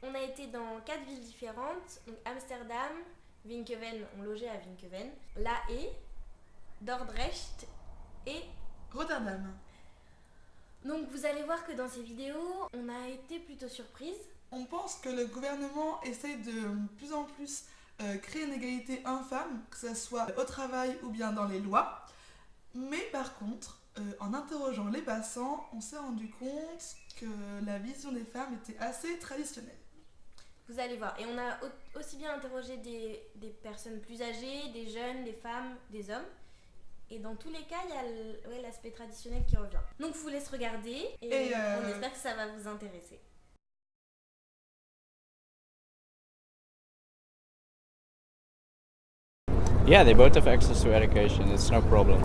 On a été dans 4 villes différentes, donc Amsterdam, Vinkenveen, on logeait à Vinkenveen, La Haye, Dordrecht et Rotterdam. Donc vous allez voir que dans ces vidéos, on a été plutôt surprise. On pense que le gouvernement essaie de plus en plus créer une égalité homme-femme, que ce soit au travail ou bien dans les lois. Mais par contre, en interrogeant les passants, on s'est rendu compte que la vision des femmes était assez traditionnelle. Vous allez voir. Et on a aussi bien interrogé des personnes plus âgées, des jeunes, des femmes, des hommes. Et dans tous les cas, il y a l'aspect traditionnel qui revient. Donc je vous laisse regarder et on espère que ça va vous intéresser. Yeah, they both have access to education, it's no problem.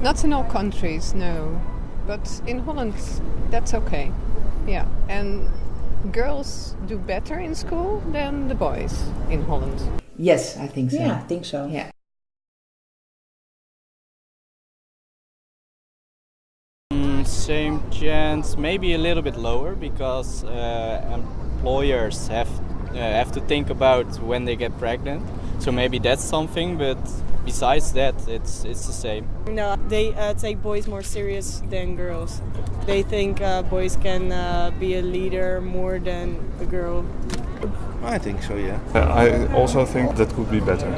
Not in all countries, no. But in Holland, that's okay. Yeah. And girls do better in school than the boys in Holland. Yes, I think so. Yeah, I think so. Yeah. Same chance, maybe a little bit lower, because employers have to think about when they get pregnant. So maybe that's something, but besides that, it's the same. No, they take boys more serious than girls. They think boys can be a leader more than a girl. I think so, yeah. I also think that could be better.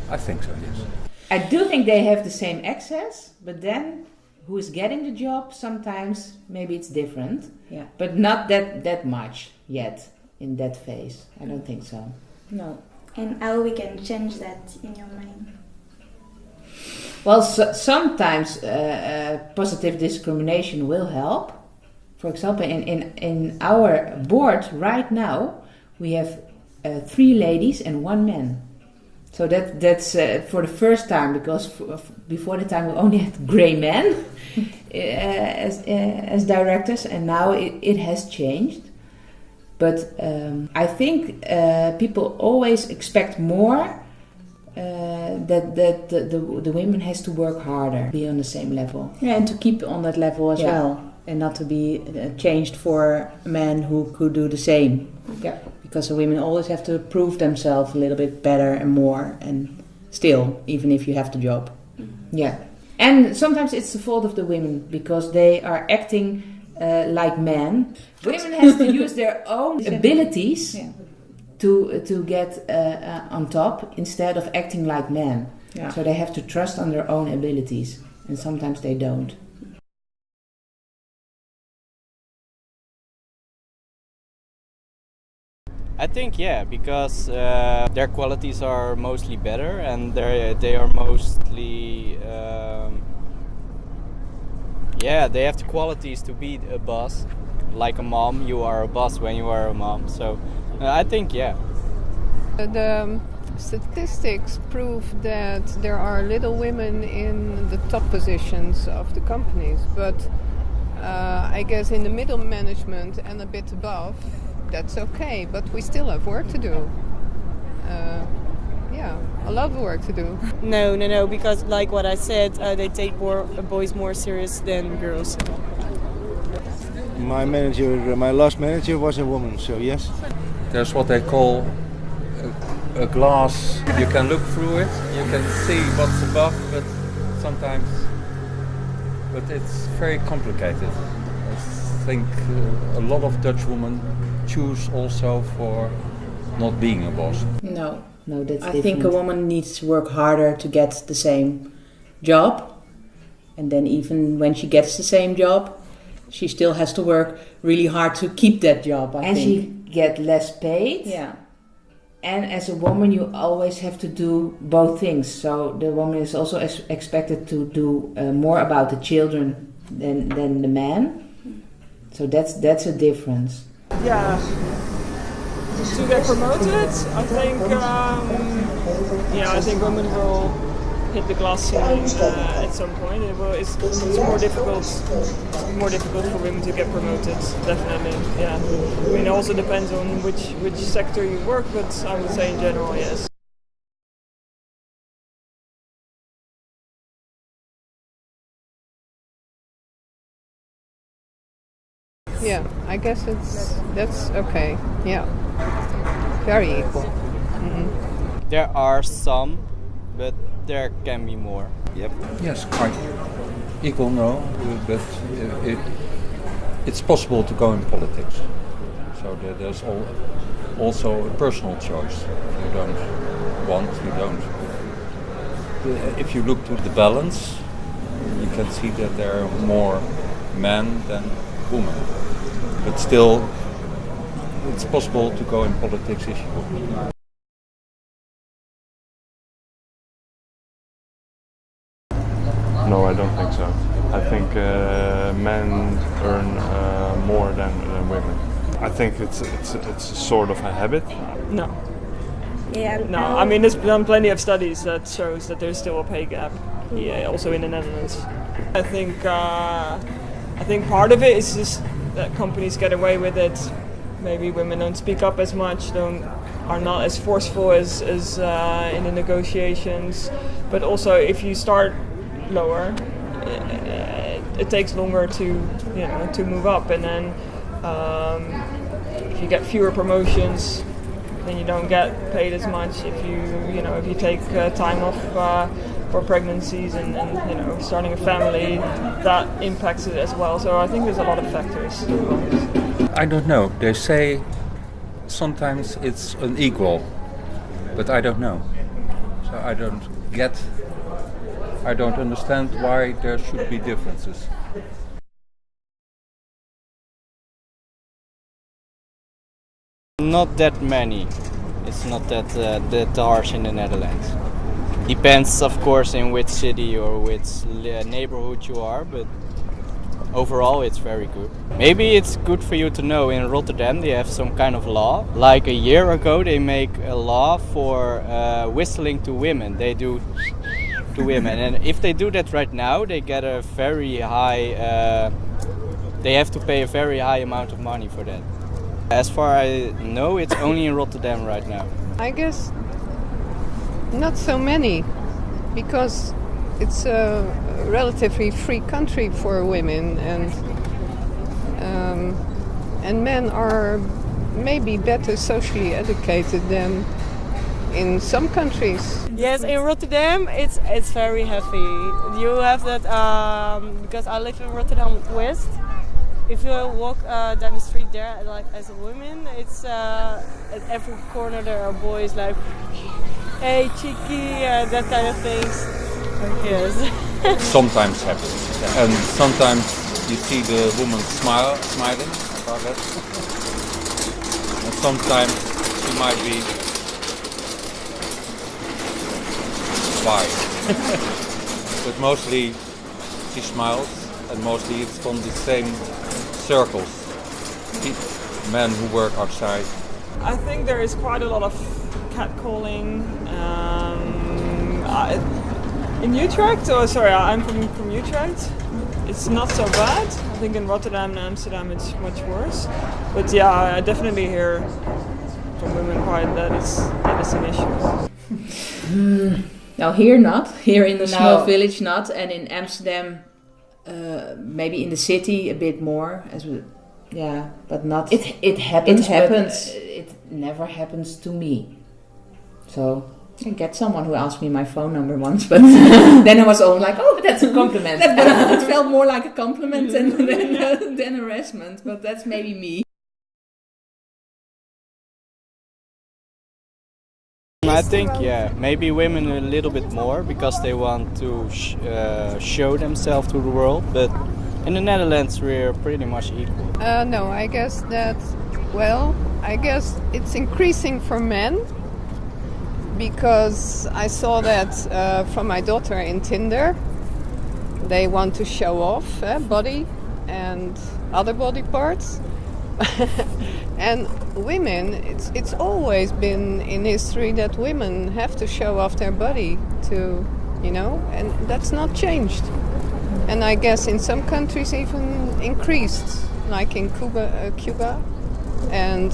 I think so, yes. I do think they have the same access, but then who is getting the job, sometimes maybe it's different. Yeah. But not that much yet in that phase. I don't think so. No. And how we can change that in your mind? Well, sometimes positive discrimination will help. For example, in our board right now, we have 3 ladies and 1 man. So that's for the first time, because before the time we only had grey men as directors, and now it has changed. But I think people always expect more. That the women has to work harder, be on the same level. Yeah, and to keep on that level as well, and not to be changed for a man who could do the same. Yeah. Because the women always have to prove themselves a little bit better and more, and still, even if you have the job. Yeah. And sometimes it's the fault of the women, because they are acting like men. Women have to use their own abilities to get on top, instead of acting like men. Yeah. So they have to trust on their own abilities, and sometimes they don't. I think because their qualities are mostly better, and they are mostly they have the qualities to be a boss. Like a mom, you are a boss when you are a mom. So I think The statistics prove that there are little women in the top positions of the companies, but I guess in the middle management and a bit above, that's okay, but we still have work to do. A lot of work to do. No, because like what I said, they take boys more serious than girls. My last manager was a woman, so yes. There's what they call a glass. You can look through it, you can see what's above, but it's very complicated. I think a lot of Dutch women choose also for not being a boss. No, that's I different. think a woman needs to work harder to get the same job, and then even when she gets the same job, she still has to work really hard to keep that job. I think. She get less paid. Yeah. And as a woman, you always have to do both things. So the woman is also expected to do more about the children than the man. So that's a difference. Yeah. To get promoted, I think I think women will hit the glass ceiling at some point. It's more difficult for women to get promoted, definitely. Yeah. I mean, it also depends on which sector you work, but I would say in general, yes. Yeah, I guess that's okay. Yeah, very equal. Mm-hmm. There are some, but there can be more. Yep. Yes, quite equal, no, but it's possible to go in politics. So there's also a personal choice. If you don't want, you don't. If you look to the balance, you can see that there are more men than women. But still, it's possible to go in politics if you want. No, I don't think so. I think men earn more than women. I think it's sort of a habit. No. Yeah. No, I mean, there's done plenty of studies that shows that there's still a pay gap. Yeah, also in the Netherlands. I think part of it is just that companies get away with it. Maybe women don't speak up as much, are not as forceful as in the negotiations. But also, if you start lower, it takes longer to move up, and then if you get fewer promotions, then you don't get paid as much. If you take time off for pregnancies and starting a family, that impacts it as well. So I think there's a lot of factors. I don't know. They say sometimes it's unequal, but I don't know. So I don't understand why there should be differences. Not that many. It's not that harsh in the Netherlands. Depends, of course, in which city or which neighborhood you are, but overall it's very good. Maybe it's good for you to know, in Rotterdam they have some kind of law. Like a year ago they make a law for whistling to women. They do to women, and if they do that right now they get a very high, they have to pay a very high amount of money for that. As far as I know, it's only in Rotterdam right now. I guess not so many, because it's a relatively free country for women, and men are maybe better socially educated than in some countries. Yes, in Rotterdam it's very heavy. You have that because I live in Rotterdam West. If you walk down the street there, like as a woman, it's at every corner there are boys like, "Hey, cheeky," that kind of things. Yes. Sometimes happens, and sometimes you see the woman smiling about that, and sometimes she might be shy, but mostly she smiles, and mostly it's from the same circles, men who work outside. I think there is quite a lot of catcalling. In Utrecht, I'm from Utrecht. It's not so bad. I think in Rotterdam and Amsterdam it's much worse. But yeah, I definitely hear from women quite that is an issue. Now here not. Here in the small village not, and in Amsterdam maybe in the city a bit more. But not. It happens. It happens. But, it never happens to me. So. I get someone who asked me my phone number once, but then I was all like, "Oh, that's a compliment." It felt more like a compliment than harassment, but that's maybe me. I think, maybe women a little bit more because they want to show themselves to the world, but in the Netherlands we're pretty much equal. No, I guess it's increasing for men, because I saw that from my daughter in Tinder. They want to show off body and other body parts. And women, it's always been in history that women have to show off their body to, and that's not changed. And I guess in some countries even increased, like in Cuba and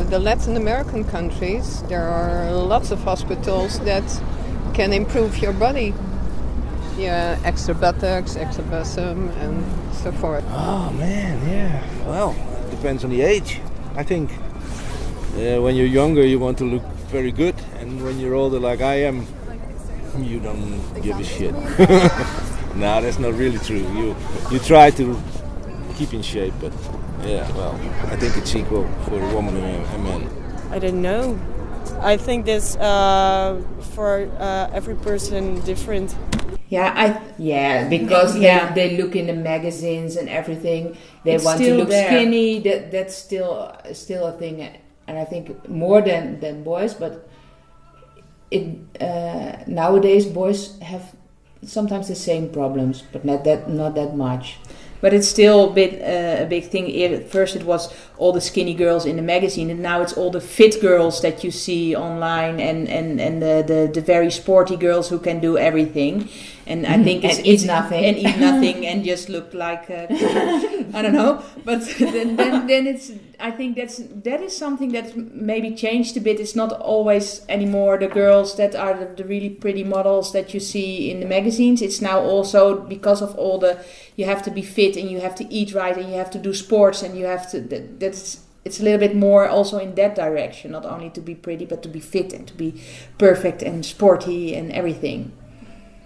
the Latin American countries. There are lots of hospitals that can improve your body. Yeah, extra buttocks, extra bosom, and so forth. Oh man, yeah. Well, it depends on the age. I think when you're younger, you want to look very good, and when you're older, like I am, you don't give a shit. No, that's not really true. You try to keep in shape, but yeah, well, I think it's equal for a woman and a man. I don't know. I think this for every person different. Because they look in the magazines and everything. They want to look skinny. That's still a thing, and I think more than boys. But nowadays boys have sometimes the same problems, but not that much. But it's still a big thing. At first it was all the skinny girls in the magazine, and now it's all the fit girls that you see online, and the very sporty girls who can do everything. And I think and eat nothing and just look like I don't know. But then it's, I think that is something that maybe changed a bit. It's not always anymore the girls that are the really pretty models that you see in the magazines. It's now also because of all you have to be fit, and you have to eat right, and you have to do sports, and you have to it's a little bit more also in that direction, not only to be pretty but to be fit and to be perfect and sporty and everything.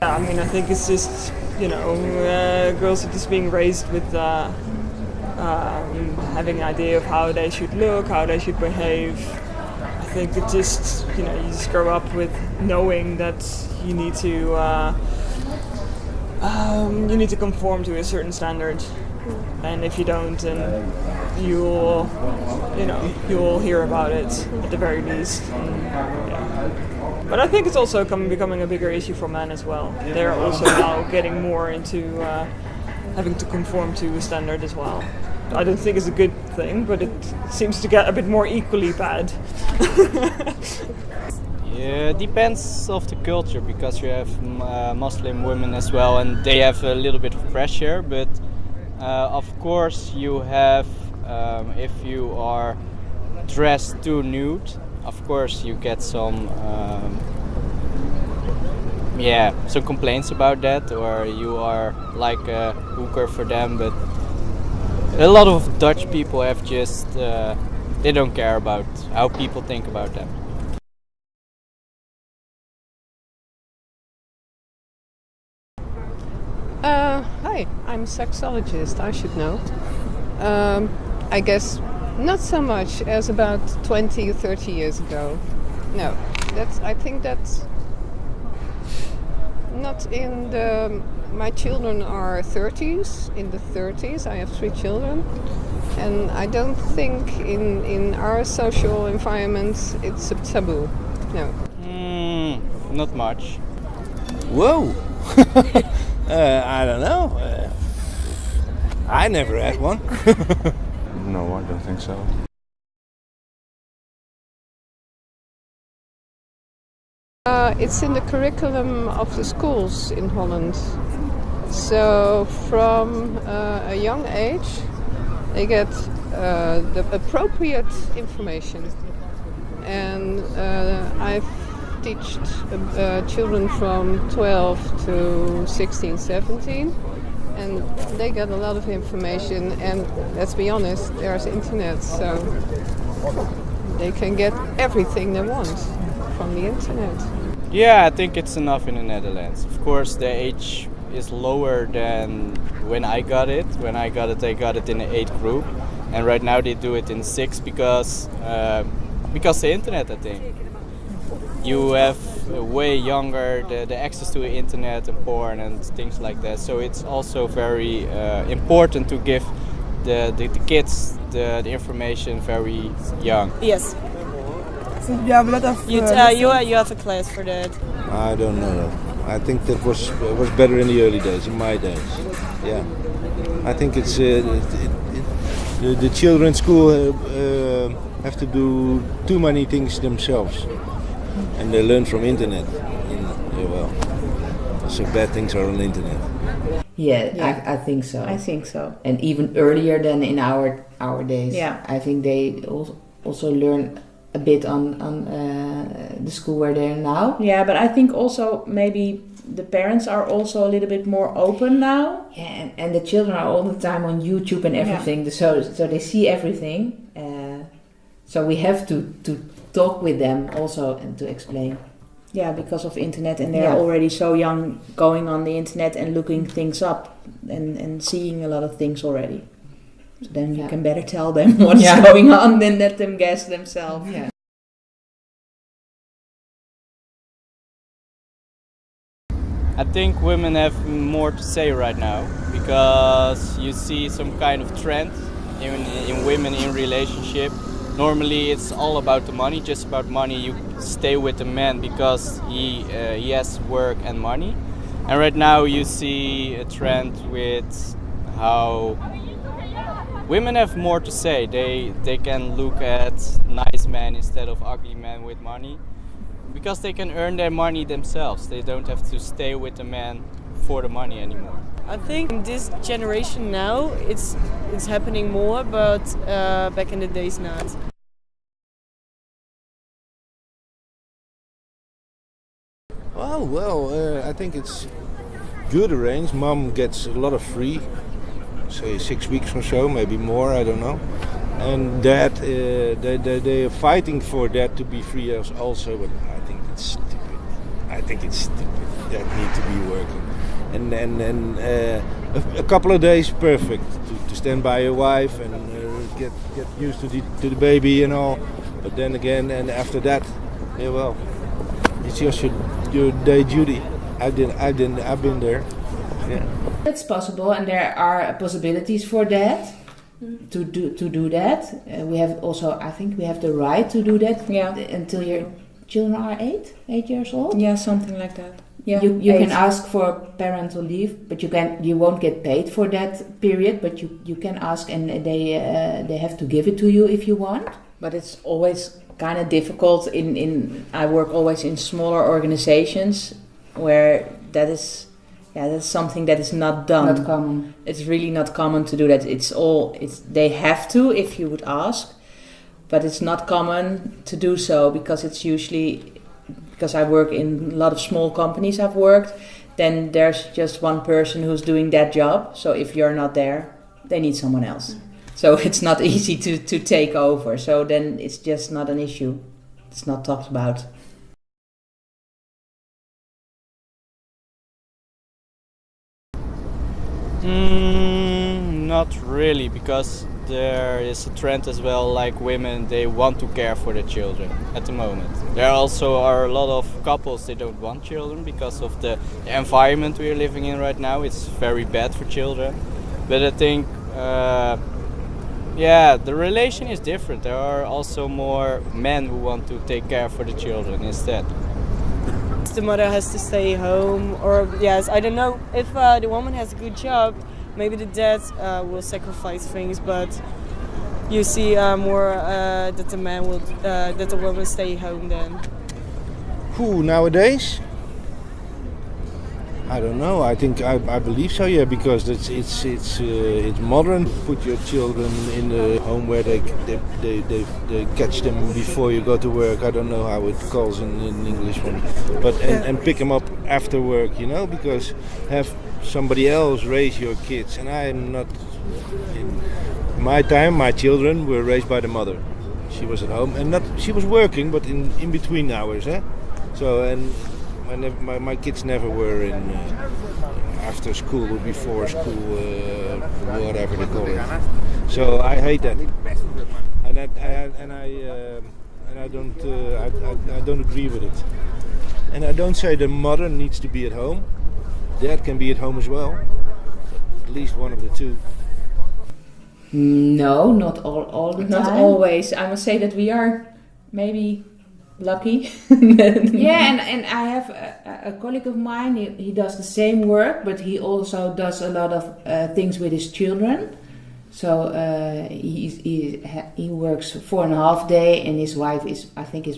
Yeah, I mean, I think it's just, girls are just being raised with having an idea of how they should look, how they should behave. I think it just, you just grow up with knowing that you need to conform to a certain standard, and if you don't, then you'll hear about it at the very least. But I think it's also becoming a bigger issue for men as well. They're also now getting more into having to conform to a standard as well. I don't think it's a good thing, but it seems to get a bit more equally bad. Yeah, it depends of the culture, because you have Muslim women as well, and they have a little bit of pressure. But of course, you have if you are dressed too nude, of course you get some complaints about that, or you are like a hooker for them. But a lot of Dutch people have just they don't care about how people think about them. Hi, I'm a sexologist, I should know. I guess not so much as about 20 or 30 years ago. No, I think that's not in my children are 30s, in the 30s. I have 3 children. And I don't think in our social environment it's a taboo. No. Not much. Whoa! I don't know. I never had one. No, I don't think so. It's in the curriculum of the schools in Holland. So from a young age, they get the appropriate information. And I've teached children from 12 to 16, 17. And they get a lot of information, and let's be honest, there's internet, so they can get everything they want from the internet. Yeah, I think it's enough in the Netherlands. Of course, the age is lower than when I got it. When I got it, they got it in the 8th group, and right now they do it in 6 because the internet, I think. You have way younger the access to the internet and porn and things like that. So it's also very important to give the kids the information very young. Yes. So you have a lot of... you have a class for that. I don't know. I think that was better in the early days, in my days. Yeah. I think it's the children's school have to do too many things themselves. And they learn from internet. So bad things are on the internet. Yeah. I think so. I think so. And even earlier than in our days. Yeah. I think they also learn a bit on the school where they are now. Yeah, but I think also maybe the parents are also a little bit more open now. Yeah, and the children are all the time on YouTube and everything, so they see everything. So we have to talk with them also and to explain. Yeah, because of internet, and they're already so young, going on the internet and looking things up and seeing a lot of things already. So then you can better tell them what's going on than let them guess themselves. Yeah. I think women have more to say right now because you see some kind of trend in women in relationship. Normally it's all about the money, just about money. You stay with the man because he has work and money. And right now you see a trend with how women have more to say. They can look at nice men instead of ugly men with money. Because they can earn their money themselves. They don't have to stay with the man for the money anymore. I think in this generation now it's happening more, but back in the days not. Oh, well, I think it's good arranged. Mom gets a lot of free, say 6 weeks or so, maybe more, I don't know. And dad, they are fighting for dad to be free also, but I think it's stupid. That need to be working. And a couple of days perfect to stand by your wife and get used to the baby and all. But then again, and after that, yeah, well, it's just your day duty. I've been there. Yeah. It's possible, and there are possibilities for that. To do that, we have also. I think we have the right to do that. Yeah. Until your children are 8 years old. Yeah, something like that. Yeah. You can ask for parental leave, but you won't get paid for that period. But you can ask, and they have to give it to you if you want. But it's always kind of difficult. I work always in smaller organizations where that's something that is not done. Not common. It's really not common to do that. They have to if you would ask, but it's not common to do so because it's usually, because I work in a lot of small companies I've worked, then there's just one person who's doing that job. So if you're not there, they need someone else. So it's not easy to take over. So then it's just not an issue. It's not talked about. Not really, because there is a trend as well, like women, they want to care for their children at the moment. There also are a lot of couples, they don't want children because of the environment we are living in right now. It's very bad for children. But I think, the relation is different. There are also more men who want to take care for the children instead. The mother has to stay home, or I don't know, if the woman has a good job, maybe the dad will sacrifice things, but you see more that the man will, that the woman stay home then. Who nowadays? I don't know. I think I believe so. Yeah, because it's modern. Put your children in the home where they catch them before you go to work. I don't know how it calls in English one, but and pick them up after work. Because have somebody else raise your kids, and I'm not. In my time, my children were raised by the mother. She was at home, and she was working, but in between hours. So and. My kids never were in after school or before school, whatever they call it. So I hate that, and I don't agree with it. And I don't say the mother needs to be at home. Dad can be at home as well. At least one of the two. No, not all the time. Not always. I must say that we are maybe lucky. And I have a colleague of mine. He does the same work, but he also does a lot of things with his children. So he works 4.5 days, and his wife is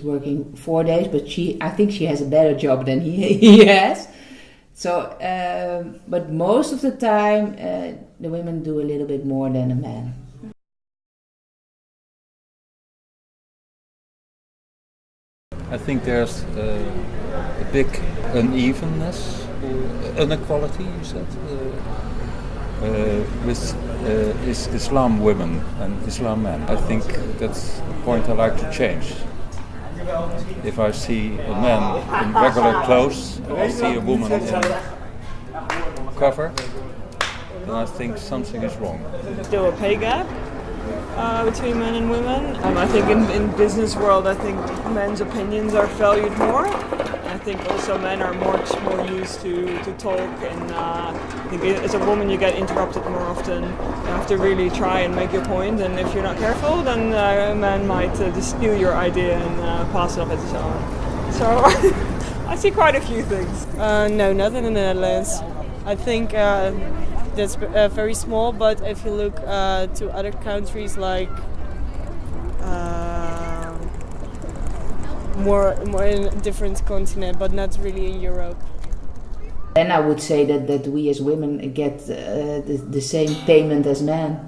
working 4 days. But I think she has a better job than he has. So, but most of the time, the women do a little bit more than the men. I think there's a big unevenness inequality, you said, with Islam women and Islam men. I think that's a point I like to change. If I see a man in regular clothes and I see a woman in cover, then I think something is wrong. Still a pay gap between men and women. I think in business world, I think men's opinions are valued more. I think also men are much more used to talk, and I think as a woman you get interrupted more often. You have to really try and make your point, and if you're not careful, then a man might just steal your idea and pass it off as his own. So I see quite a few things. No, not in the Netherlands. I think that's very small, but if you look to other countries like more in a different continent, but not really in Europe. Then I would say that we as women get the same payment as men.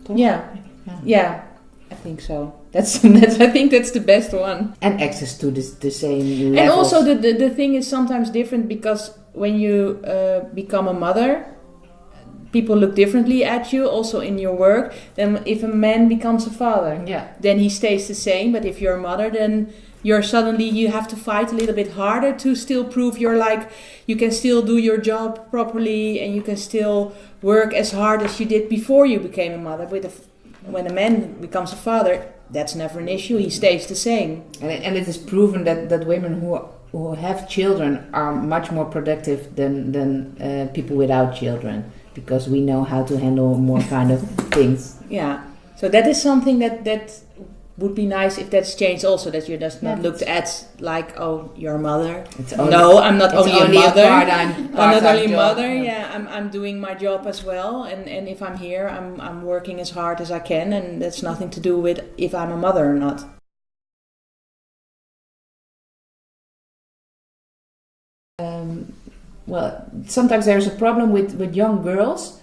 Yeah, I think so. That's I think that's the best one. And access to the same levels. And also the thing is sometimes different, because when you become a mother, people look differently at you, also in your work, than if a man becomes a father. Yeah. Then he stays the same, but if you're a mother, then you have to fight a little bit harder to still prove you can still do your job properly, and you can still work as hard as you did before you became a mother. When a man becomes a father, that's never an issue. He stays the same. And it is proven that women who have children are much more productive than people without children, because we know how to handle more kind of things. Yeah. So that is something that would be nice if that's changed also, that you're just not looked at like, oh, you're a mother. I'm not only a mother. I'm not only a mother. Yeah, I'm doing my job as well, and if I'm here, I'm working as hard as I can, and that's nothing to do with if I'm a mother or not. Well, sometimes there's a problem with young girls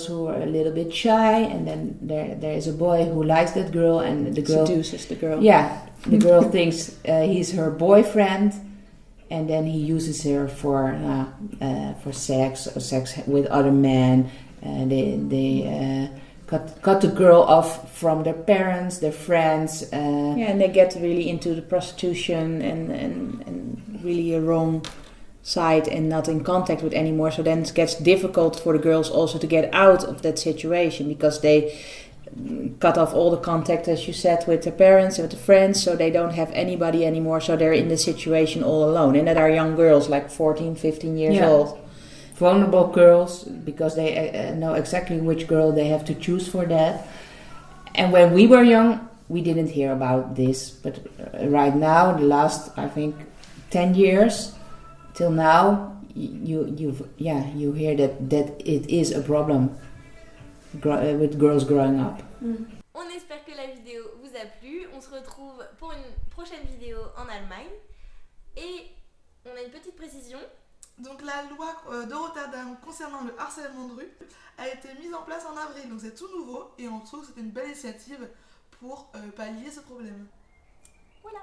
who are a little bit shy, and then there is a boy who likes that girl, and the girl seduces the girl. Yeah, the girl thinks he's her boyfriend, and then he uses her for sex with other men. They cut the girl off from their parents, their friends. And they get really into the prostitution and really a wrong side and not in contact with anymore. So then it gets difficult for the girls also to get out of that situation, because they cut off all the contact, as you said, with their parents and with the friends, so they don't have anybody anymore, so they're in the situation all alone. And that are young girls like 14, 15 years old. Vulnerable girls, because they know exactly which girl they have to choose for that. And when we were young, we didn't hear about this, but right now, the last, I think, 10 years till now, you hear that it is a problem with girls growing up. On espère que la vidéo vous a plu. On se retrouve pour une prochaine vidéo en Allemagne. Et on a une petite précision. Donc la loi de Rotterdam concernant le harcèlement de rue a été mise en place en avril, donc c'est tout nouveau, et on trouve que c'est une belle initiative pour pallier ce problème. Voilà.